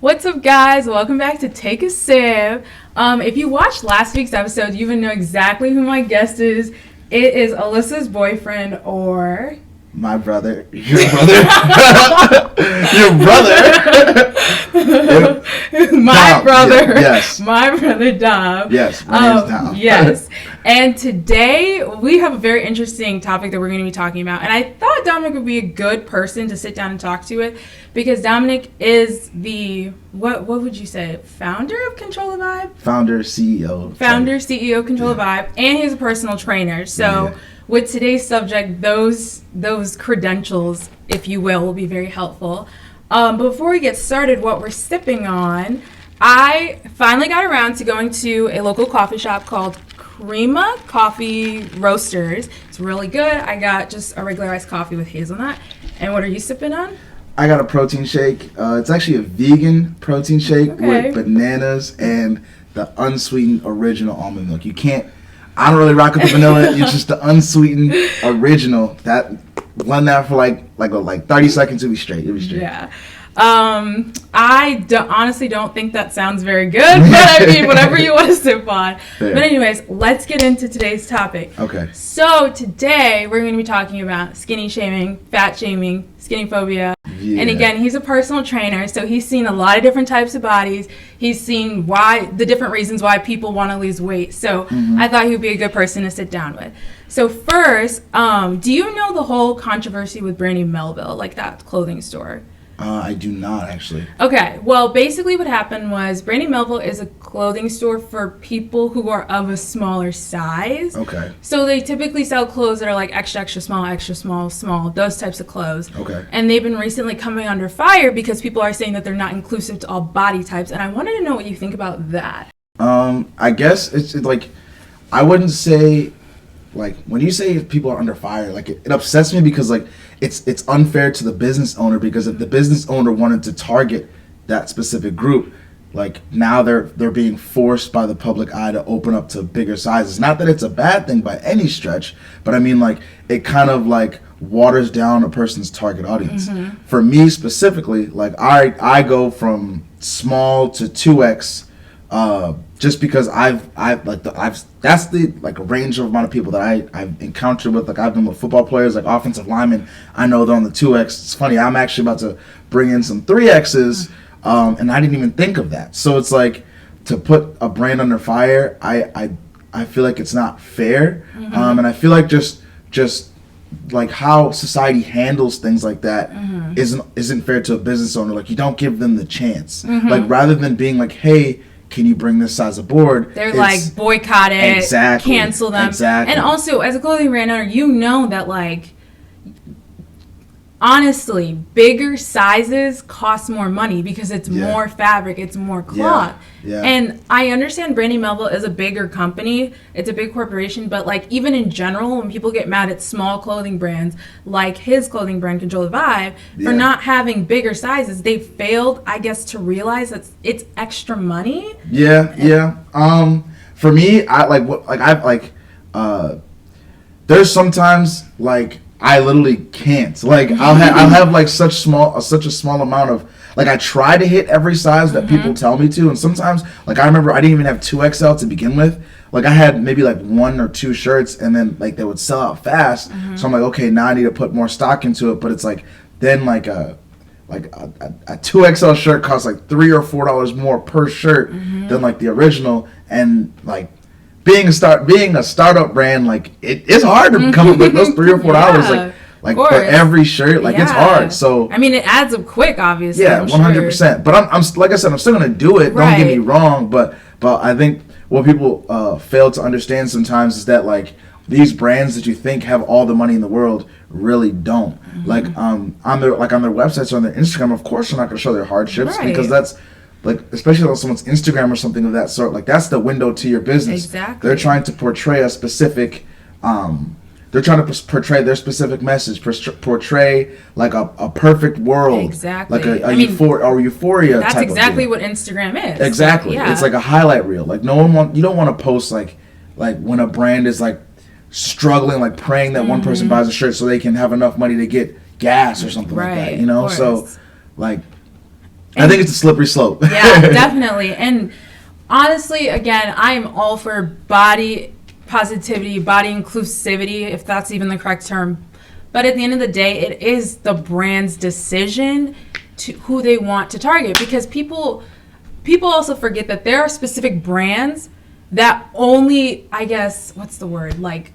What's up, guys? Welcome back to Take a Sip. If you watched last week's episode, you even know exactly who my guest is. It is Alyssa's boyfriend, or... My brother. Your brother? Your brother? My Dom. brother. Yes. My brother, Dom. Yes, my name's Dom. Yes. And today, we have a very interesting topic that we're going to be talking about. And I thought Dominic would be a good person to sit down and talk to with, because Dominic is the, what would you say, founder of Control the Vibe? Founder, CEO. Founder, CEO, Control the Vibe. And he's a personal trainer. So... With today's subject, those credentials, if you will be very helpful. Before we get started, what we're sipping on, I finally got around to going to a local coffee shop called Crema Coffee Roasters. It's really good. I got just a regular iced coffee with hazelnut. And what are you sipping on? I got a protein shake. It's actually a vegan protein shake with bananas and the unsweetened original almond milk. I don't really rock with the vanilla. It's just the unsweetened original. Blend that for like 30 seconds. It'll be straight. Yeah. I honestly don't think that sounds very good, but I mean, whatever you want to sip on. Fair. But anyways, let's get into today's topic. Okay. So today we're going to be talking about skinny shaming, fat shaming, skinny phobia. Yeah. And again, he's a personal trainer, so he's seen a lot of different types of bodies. He's seen the different reasons why people want to lose weight. So I thought he would be a good person to sit down with. So first, do you know the whole controversy with Brandy Mellville, like that clothing store? I do not, actually. Okay, well, basically what happened was Brandy Mellville is a clothing store for people who are of a smaller size. Okay. So they typically sell clothes that are like extra, extra small, small, those types of clothes. Okay. And they've been recently coming under fire because people are saying that they're not inclusive to all body types. And I wanted to know what you think about that. I guess it's like, I wouldn't say, like, when you say people are under fire, like, it upsets me because, like, it's unfair to the business owner, because if the business owner wanted to target that specific group, like, now they're being forced by the public eye to open up to bigger sizes. Not that it's a bad thing by any stretch, but I mean, like, it kind of, like, waters down a person's target audience. For me specifically, like, I go from small to 2X, just because that's the like range of amount of people that I've encountered with. Like, I've been with football players, like offensive linemen. I know they're on the 2X. It's funny, I'm actually about to bring in some 3Xs, and I didn't even think of that. So it's like, to put a brand under fire, I feel like it's not fair, and I feel like just like how society handles things like that isn't fair to a business owner. Like, you don't give them the chance. Like, rather than being like, hey, can you bring this size aboard? They're like, boycott it, cancel them. Exactly. And also, as a clothing brand owner, you know that, like, honestly, bigger sizes cost more money because it's more fabric, it's more cloth. Yeah. And I understand Brandy Mellville is a bigger company, it's a big corporation, but, like, even in general, when people get mad at small clothing brands, like his clothing brand, Control the Vibe, for not having bigger sizes, they failed, I guess, to realize that it's extra money. For me, there's sometimes, like, I literally can't. Like, I'll have like such a small amount of, like, I try to hit every size that people tell me to, and sometimes, like, I remember I didn't even have 2XL to begin with. Like, I had maybe like 1 or 2 shirts, and then, like, they would sell out fast. So I'm like, okay, now I need to put more stock into it. But it's like, then like a 2XL shirt costs like $3 or $4 more per shirt than like the original, and like, being a startup brand, like, it's hard to come up with those $3 or $4 like for every shirt. Like, it's hard. So I mean, it adds up quick, obviously. Yeah, 100%. But I'm like I said, I'm still gonna do it. Don't get me wrong. But I think what people fail to understand sometimes is that, like, these brands that you think have all the money in the world really don't. Like, on their websites or on their Instagram, of course they're not gonna show their hardships, because that's, like, especially on someone's Instagram or something of that sort, like, that's the window to your business. Exactly. They're trying to portray a specific, they're trying to portray their specific message, portray like a perfect world. Exactly. Like a euphoria that's type exactly of what Instagram is. Exactly. It's like a highlight reel. Like, you don't want to post like when a brand is like struggling, like praying that one person buys a shirt so they can have enough money to get gas or something like that, you know? So, like, I think it's a slippery slope. Yeah, definitely. And honestly, again, I am all for body positivity, body inclusivity, if that's even the correct term. But at the end of the day, it is the brand's decision to who they want to target, because people also forget that there are specific brands that only, I guess, what's the word? Like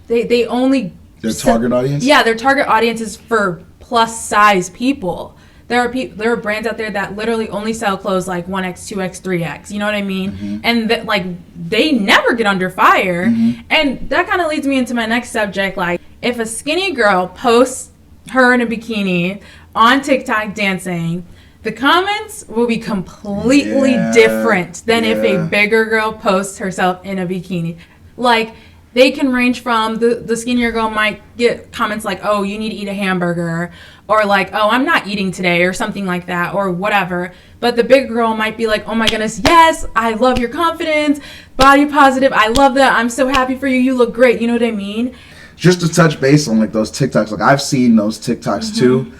they only their target audience? Yeah, their target audience is for plus size people. There are brands out there that literally only sell clothes like 1X, 2X, 3X. You know what I mean? Mm-hmm. And that, like, they never get under fire. Mm-hmm. And that kind of leads me into my next subject. Like, if a skinny girl posts her in a bikini on TikTok dancing, the comments will be completely different than if a bigger girl posts herself in a bikini. Like, they can range from the skinnier girl might get comments like, oh, you need to eat a hamburger, or like, oh, I'm not eating today, or something like that, or whatever. But the big girl might be like, oh my goodness, yes, I love your confidence, body positive, I love that, I'm so happy for you, you look great, you know what I mean? Just to touch base on like those TikToks, like I've seen those TikToks too.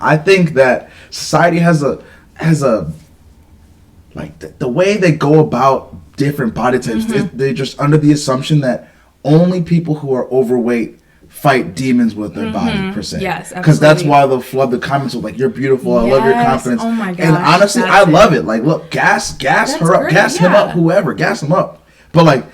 I think that society has a like the way they go about different body types, they're just under the assumption that only people who are overweight fight demons with their body, per se. Yes, absolutely. Because that's why they'll flood the comments with like, you're beautiful, I love your confidence. Oh my gosh. And honestly, I love it. Like, look, gas her up, gas him up, whoever, gas him up. But like,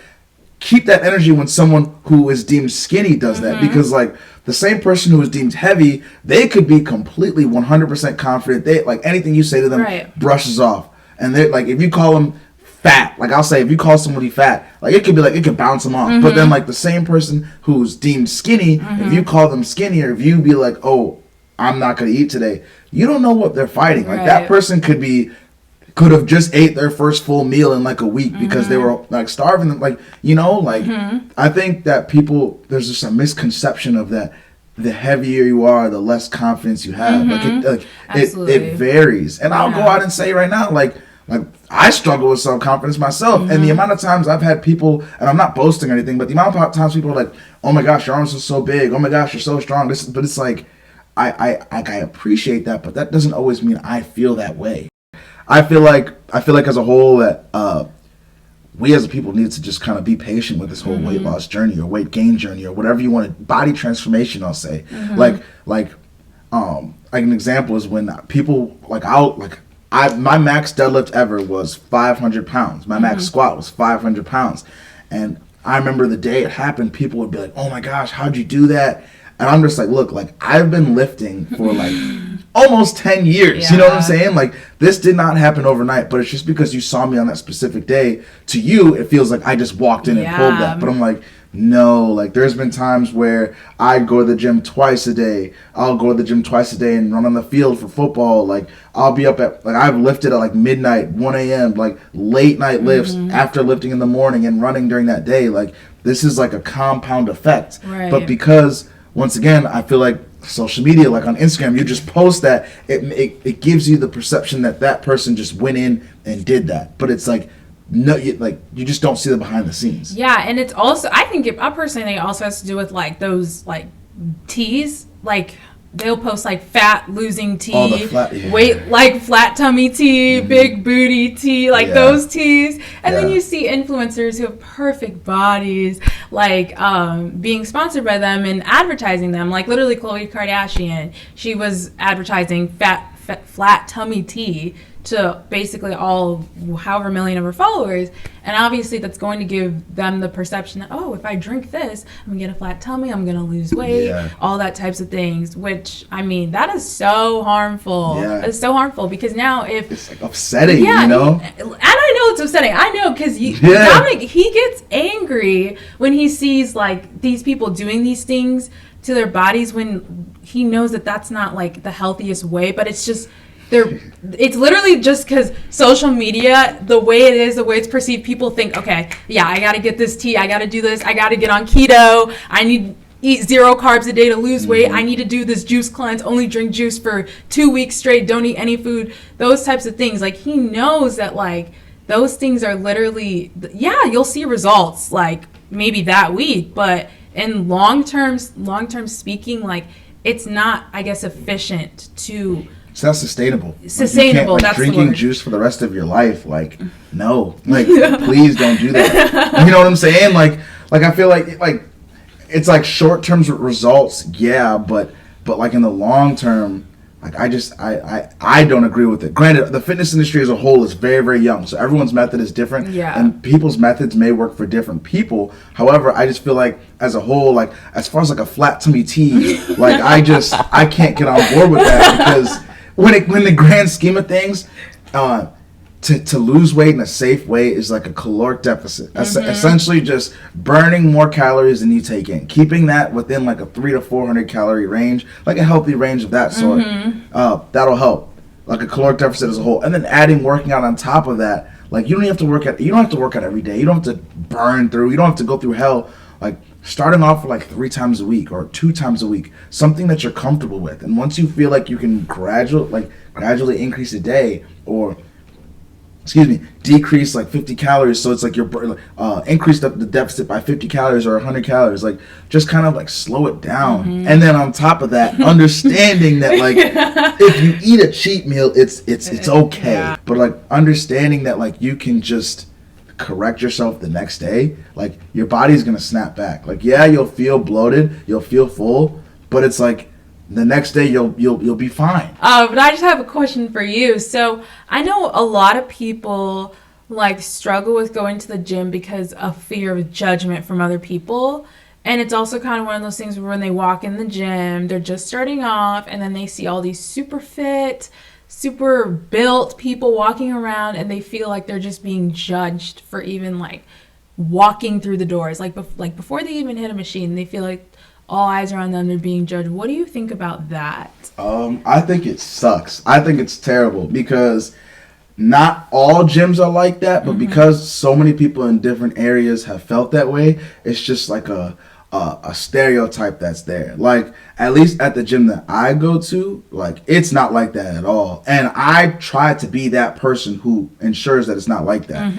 keep that energy when someone who is deemed skinny does that, because like the same person who is deemed heavy, they could be completely 100% confident. They like anything you say to them brushes off. And they're like, if you call them fat, like I'll say, if you call somebody fat, like it could be like, it could bounce them off. But then like the same person who's deemed skinny, if you call them skinny, or if you be like, oh, I'm not going to eat today, you don't know what they're fighting. Like that person could have just ate their first full meal in like a week because they were like starving them. Like, you know, like I think that there's just a misconception of that. The heavier you are, the less confidence you have. It varies. And I'll go out and say right now, like I struggle with self-confidence myself. And the amount of times I've had people, and I'm not boasting or anything, but the amount of times people are like, oh my gosh, your arms are so big. Oh my gosh, you're so strong. But it's like, I appreciate that, but that doesn't always mean I feel that way. I feel like as a whole that we as a people need to just kind of be patient with this whole weight loss journey or weight gain journey or whatever you want to, body transformation, I'll say. Like an example is when people my max deadlift ever was 500 pounds. My max squat was 500 pounds. And I remember the day it happened, people would be like, oh my gosh, how'd you do that? And I'm just like, look, like I've been lifting for like almost 10 years. You know what I'm saying? Like this did not happen overnight, but it's just because you saw me on that specific day. To you, it feels like I just walked in and pulled that. But I'm like, no, like there's been times where I go to the gym twice a day. I'll go to the gym twice a day and run on the field for football. Like I'll be up at, like I've lifted at like midnight, 1 a.m., like late night lifts after lifting in the morning and running during that day. Like this is like a compound effect. But because, once again, I feel like social media, like on Instagram, you just post that, it gives you the perception that person just went in and did that. But it's like, no, you just don't see the behind the scenes. Yeah, and it's also, I personally think it also has to do with like those like teas, like they'll post like fat losing tea, weight like flat tummy tea, big booty tea, like those teas, and then you see influencers who have perfect bodies, like being sponsored by them and advertising them, like literally Khloe Kardashian, she was advertising flat tummy tea to basically all however million of her followers, and obviously that's going to give them the perception that, oh, if I drink this, I'm gonna get a flat tummy, I'm gonna lose weight, all that types of things, which I mean that is so harmful. It's so harmful because now if it's like upsetting, you know, and I know it's upsetting, I know, because Dominic, he gets angry when he sees like these people doing these things to their bodies when he knows that that's not like the healthiest way, but it's just it's literally just because social media, the way it is, the way it's perceived, people think, okay, yeah, I got to get this tea, I got to do this, I got to get on keto, I need eat 0 carbs a day to lose weight, I need to do this juice cleanse, only drink juice for 2 weeks straight, don't eat any food, those types of things. Like he knows that like those things are literally, you'll see results like maybe that week, but in long term speaking, like it's not, I guess, efficient to it's not sustainable. Sustainable, like, that's the drinking word. juice for the rest of your life. Like, no. Like, please don't do that. You know what I'm saying? Like I feel like it's like short-term results, yeah, but like in the long term, like I don't agree with it. Granted, the fitness industry as a whole is very, very young, so everyone's method is different, and people's methods may work for different people. However, I just feel like as a whole, like as far as like a flat tummy tea, like I can't get on board with that, because when the grand scheme of things, to lose weight in a safe way is like a caloric deficit. Essentially just burning more calories than you take in. Keeping that within like a 300 to 400 calorie range, like a healthy range of that sort, that'll help. Like a caloric deficit as a whole. And then adding working out on top of that. Like you don't have to work out every day. You don't have to burn through. You don't have to go through hell. Like starting off with like 3 times a week or 2 times a week. Something that you're comfortable with. And once you feel like you can gradually increase a day, or decrease like 50 calories, so it's like you're increase the deficit by 50 calories or 100 calories, like just kind of like slow it down. And then on top of that, understanding that like if you eat a cheat meal, it's okay, but like understanding that like you can just correct yourself the next day, like your body's gonna snap back. Like you'll feel bloated, you'll feel full, but it's like the next day you'll be fine. But I just have a question for you. So I know a lot of people like struggle with going to the gym because of fear of judgment from other people. And it's also kind of one of those things where when they walk in the gym, they're just starting off, and then they see all these super fit, super built people walking around, and they feel like they're just being judged for even like walking through the doors. Like before they even hit a machine, they feel like all eyes are on them, they're being judged. What do you think about that? I think it sucks. I think it's terrible, because not all gyms are like that, but because so many people in different areas have felt that way, it's just like a stereotype that's there. Like, at least at the gym that I go to, like, it's not like that at all. And I try to be that person who ensures that it's not like that.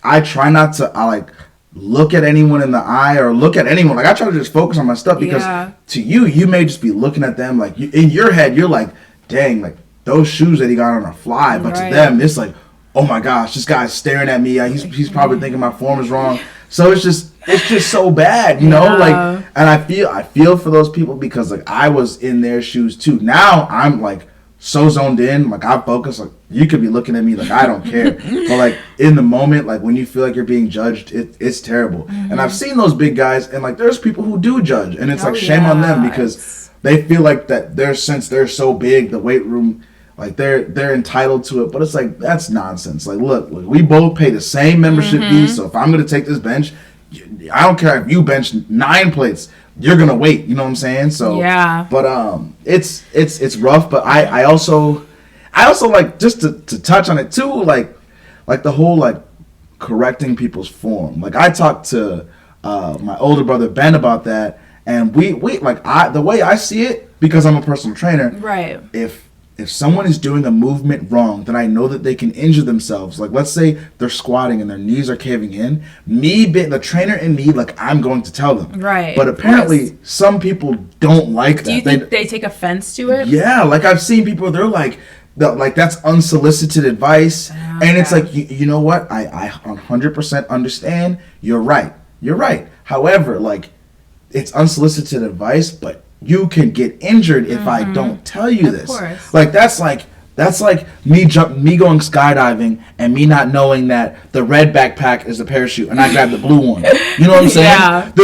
I try not to, look at anyone in the eye or look at anyone. Like, I try to just focus on my stuff, because to you may just be looking at them like in your head, you're like, dang, like those shoes that he got on are fly. But to them, it's like, oh my gosh, this guy's staring at me. He's probably thinking my form is wrong. So it's just so bad, you know? Like, and I feel for those people, because like I was in their shoes too. Now I'm like so zoned in, like I focus, like you could be looking at me like I don't care, but like in the moment, like when you feel like you're being judged, it's terrible. And I've seen those big guys, and like there's people who do judge, and it's like shame on them, because they feel like that since they're so big, the weight room, like they're entitled to it. But it's like, that's nonsense. Like look, we both pay the same membership fee, so if I'm gonna take this bench, I don't care if you bench 9 plates, you're gonna wait, you know what I'm saying? So but it's rough. But I also like, just to touch on it too, like the whole like correcting people's form. Like I talked to my older brother Ben about that, and we like, the way I see it, because I'm a personal trainer, right, if someone is doing a movement wrong, then I know that they can injure themselves. Like, let's say they're squatting and their knees are caving in. The trainer in me, like, I'm going to tell them. Right. But apparently, some people don't like that. Do you think they take offense to it? Yeah. Like, I've seen people, they're like that's unsolicited advice. Okay. And it's like, you know what? I 100% understand. You're right. However, like, it's unsolicited advice, but you can get injured if I don't tell you this. Of course. Like that's like me going skydiving and me not knowing that the red backpack is the parachute, and I grab the blue one. You know what I'm saying? Yeah. The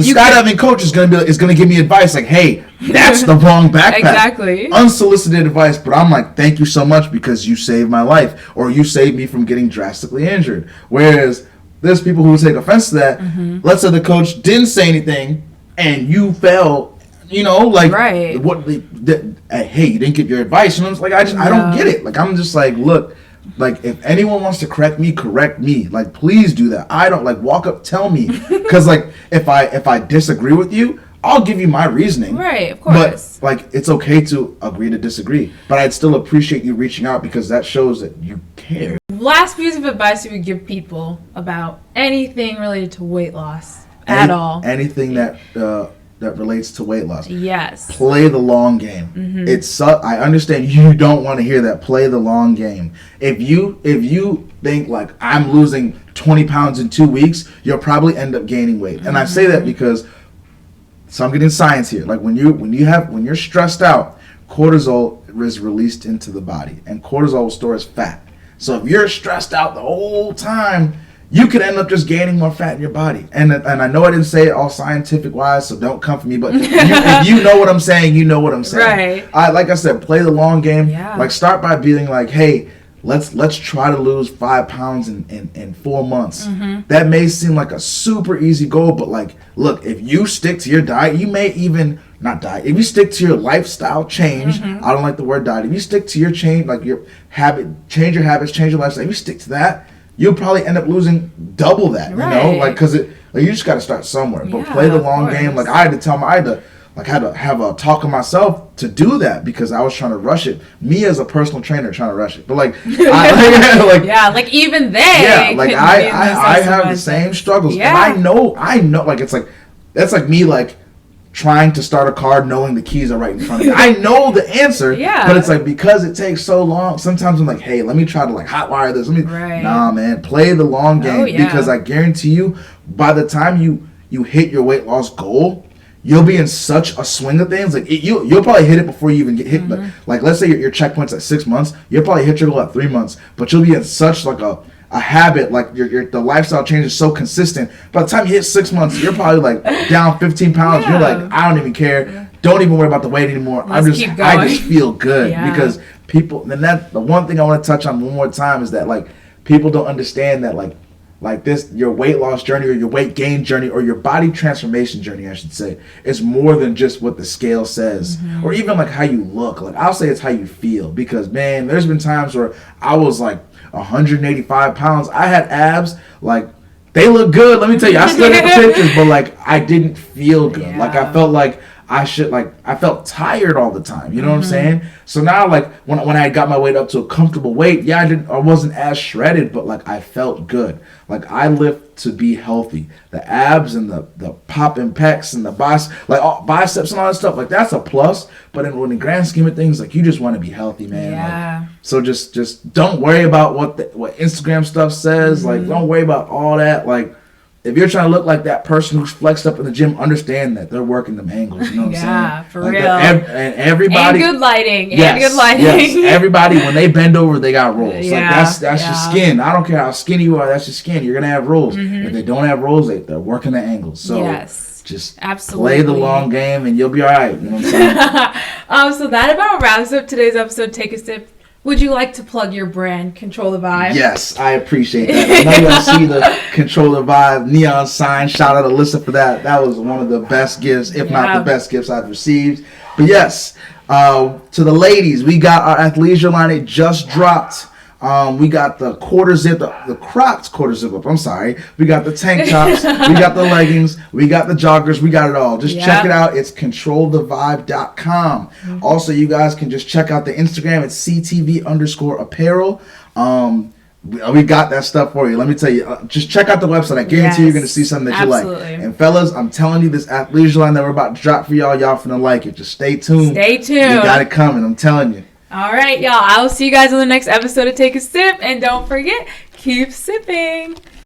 skydiving coach is gonna give me advice like, hey, that's the wrong backpack. Exactly. Unsolicited advice, but I'm like, thank you so much, because you saved my life, or you saved me from getting drastically injured. Whereas there's people who take offense to that. Let's say the coach didn't say anything and you fell. You know, like, hey, you didn't get your advice. You know, it's like, I don't get it. Like, I'm just like, look, like, if anyone wants to correct me. Like, please do that. I don't, like, walk up, tell me. Because, like, if I disagree with you, I'll give you my reasoning. Right, of course. But, like, it's okay to agree to disagree. But I'd still appreciate you reaching out, because that shows that you care. Last piece of advice you would give people about anything related to weight loss at all. Anything that that relates to weight loss. Yes. Play the long game. I understand you don't want to hear that. Play the long game. If you think like I'm losing 20 pounds in 2 weeks, you'll probably end up gaining weight. And I say that because, so I'm getting science here. Like when you're stressed out, cortisol is released into the body, and cortisol will store as fat. So if you're stressed out the whole time, you could end up just gaining more fat in your body. And I know I didn't say it all scientific wise, so don't come for me. But if you know what I'm saying, you know what I'm saying. Right. Like I said, play the long game. Yeah. Like start by being like, hey, let's try to lose 5 pounds in 4 months. That may seem like a super easy goal, but like, look, if you stick to your diet, you may even not diet. If you stick to your lifestyle change, I don't like the word diet. If you stick to your change, like your habit, change your habits, change your lifestyle. If you stick to that, you'll probably end up losing double that. You know, like because you just got to start somewhere. But play the long game. Like I had to have a talk with myself to do that because I was trying to rush it. Me as a personal trainer trying to rush it, but like, like even they, I have the same struggles, and I know, like that's like me like trying to start a car knowing the keys are right in front of me. I know the answer, but it's like because it takes so long. Sometimes I'm like, hey, let me try to like hotwire this. Nah, man, play the long game because I guarantee you, by the time you hit your weight loss goal, you'll be in such a swing of things. Like you'll probably hit it before you even get hit. Like let's say your checkpoint's at 6 months, you'll probably hit your goal at 3 months. But you'll be in such like a habit, like the lifestyle change is so consistent. By the time you hit 6 months, you're probably like down 15 pounds. You're like, I don't even care. Don't even worry about the weight anymore. I just feel good because people. And that the one thing I want to touch on one more time is that like people don't understand that like this, your weight loss journey or your weight gain journey or your body transformation journey, I should say, is more than just what the scale says or even like how you look. Like I'll say it's how you feel because man, there's been times where I was like 185 pounds. I had abs, like they look good. Let me tell you, I still got the pictures, but like I didn't feel good. Like I felt like I felt tired all the time. You know what I'm saying? So now, like when I got my weight up to a comfortable weight, I wasn't as shredded, but like I felt good. Like I lift to be healthy. The abs and the popping pecs and the biceps and all that stuff, like that's a plus. But in the grand scheme of things, like you just want to be healthy, man. Yeah. Like, so just don't worry about what Instagram stuff says. Like don't worry about all that. Like if you're trying to look like that person who's flexed up in the gym, understand that they're working them angles. You know what I'm saying? Yeah, for like real. And everybody. And good lighting. Yes, everybody, when they bend over, they got rolls. Yeah, like that's your skin. I don't care how skinny you are. That's your skin. You're gonna have rolls. If they don't have rolls, they're working the angles. So just play the long game, and you'll be all right. You know what I'm saying? So that about wraps up today's episode. Take a sip. Would you like to plug your brand, Control the Vibe? Yes, I appreciate that. I know y'all see the Control the Vibe neon sign. Shout out to Alyssa for that. That was one of the best gifts, if not the best gifts I've received. But yes, to the ladies, we got our athleisure line. It just dropped. We got the quarter zip, the Crocs quarter zip up. I'm sorry. We got the tank tops. We got the leggings. We got the joggers. We got it all. Just check it out. It's controlthevibe.com. Also, you guys can just check out the Instagram. It's CTV_apparel. We got that stuff for you. Let me tell you. Just check out the website. I guarantee you're going to see something that you like. And fellas, I'm telling you, this athleisure line that we're about to drop for y'all finna like it. Just stay tuned. Stay tuned. We got it coming. I'm telling you. All right, y'all. I will see you guys on the next episode of Take a Sip. And don't forget, keep sipping.